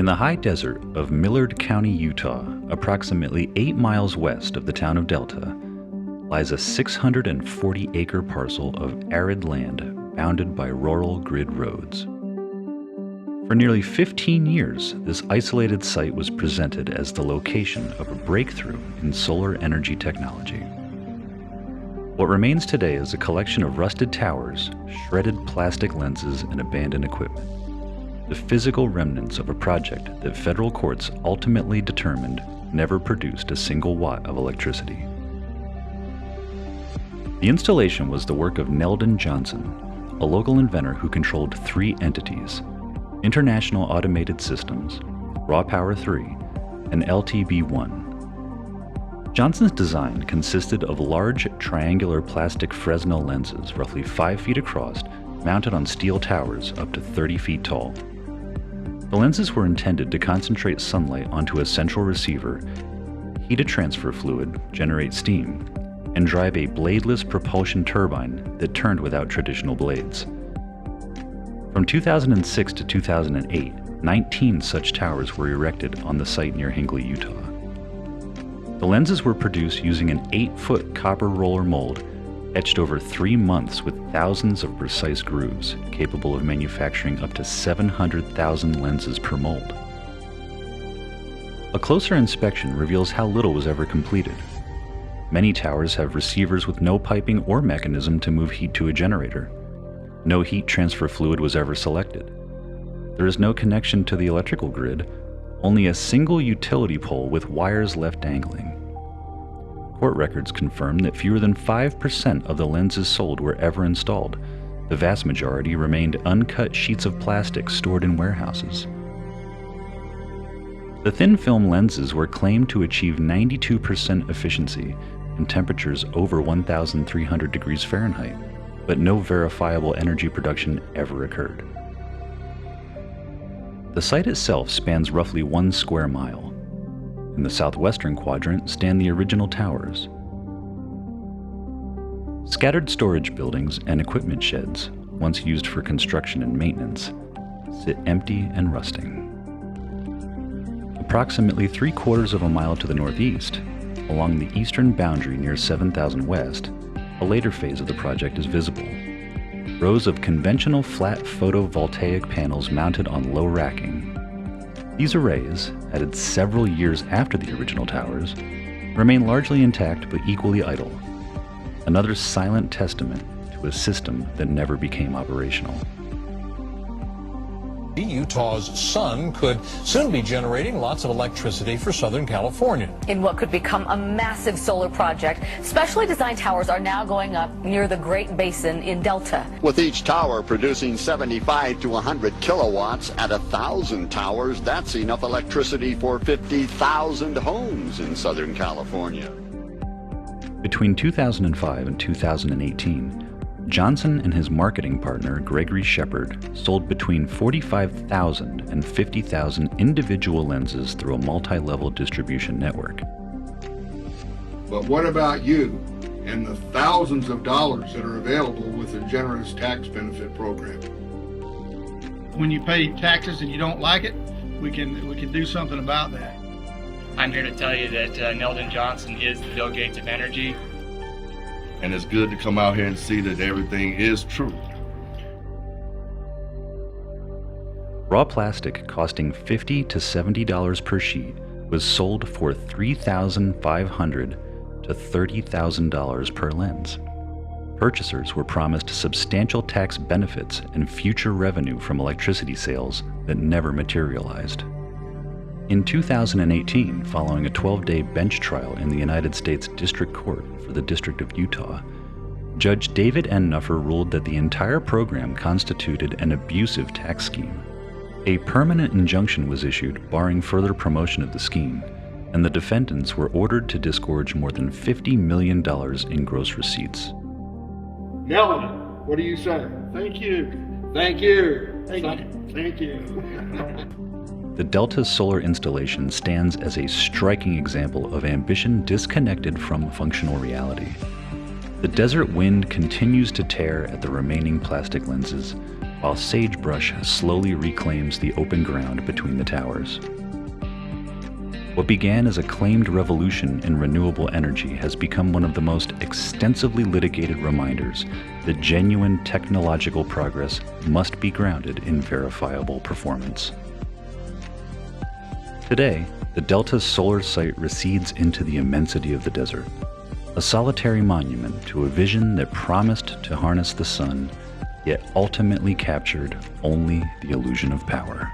In the high desert of Millard County, Utah, approximately 8 miles west of the town of Delta, lies a 640-acre parcel of arid land bounded by rural grid roads. For nearly 15 years, this isolated site was presented as the location of a breakthrough in solar energy technology. What remains today is a collection of rusted towers, shredded plastic lenses, and abandoned equipment. The physical remnants of a project that federal courts ultimately determined never produced a single watt of electricity. The installation was the work of Neldon Johnson, a local inventor who controlled 3 entities: International Automated Systems, RaPower-3, and LTB-1. Johnson's design consisted of large triangular plastic Fresnel lenses roughly 5 feet across, mounted on steel towers up to 30 feet tall. The lenses were intended to concentrate sunlight onto a central receiver, heat a transfer fluid, generate steam, and drive a bladeless propulsion turbine that turned without traditional blades. From 2006 to 2008, 19 such towers were erected on the site near Hinckley, Utah. The lenses were produced using an 8-foot copper roller mold etched over 3 months with thousands of precise grooves, capable of manufacturing up to 700,000 lenses per mold. A closer inspection reveals how little was ever completed. Many towers have receivers with no piping or mechanism to move heat to a generator. No heat transfer fluid was ever selected. There is no connection to the electrical grid, only a single utility pole with wires left dangling. Court records confirm that fewer than 5% of the lenses sold were ever installed. The vast majority remained uncut sheets of plastic stored in warehouses. The thin film lenses were claimed to achieve 92% efficiency and temperatures over 1,300 degrees Fahrenheit, but no verifiable energy production ever occurred. The site itself spans roughly 1 square mile. In the southwestern quadrant stand the original towers. Scattered storage buildings and equipment sheds, once used for construction and maintenance, sit empty and rusting. Approximately 3/4 of a mile to the northeast, along the eastern boundary near 7000 West, a later phase of the project is visible. Rows of conventional flat photovoltaic panels mounted on low racking. These arrays, added several years after the original towers, remain largely intact but equally idle. Another silent testament to a system that never became operational. Utah's sun could soon be generating lots of electricity for Southern California. In what could become a massive solar project, specially designed towers are now going up near the Great Basin in Delta. With each tower producing 75 to 100 kilowatts at 1,000 towers, that's enough electricity for 50,000 homes in Southern California. Between 2005 and 2018, Johnson and his marketing partner, Gregory Shepard, sold between 45,000 and 50,000 individual lenses through a multi-level distribution network. But what about you and the thousands of dollars that are available with the generous tax benefit program? When you pay taxes and you don't like it, we can do something about that. I'm here to tell you that Neldon Johnson is the Bill Gates of energy. And it's good to come out here and see that everything is true. Raw plastic costing $50 to $70 per sheet was sold for $3,500 to $30,000 per lens. Purchasers were promised substantial tax benefits and future revenue from electricity sales that never materialized. In 2018, following a 12-day bench trial in the United States District Court for the District of Utah, Judge David N. Nuffer ruled that the entire program constituted an abusive tax scheme. A permanent injunction was issued barring further promotion of the scheme, and the defendants were ordered to disgorge more than $50 million in gross receipts. Neldon, what do you say? Thank you. Thank you. Thank you. The Delta solar installation stands as a striking example of ambition disconnected from functional reality. The desert wind continues to tear at the remaining plastic lenses, while sagebrush slowly reclaims the open ground between the towers. What began as a claimed revolution in renewable energy has become one of the most extensively litigated reminders that genuine technological progress must be grounded in verifiable performance. Today, the Delta's solar site recedes into the immensity of the desert, a solitary monument to a vision that promised to harness the sun, yet ultimately captured only the illusion of power.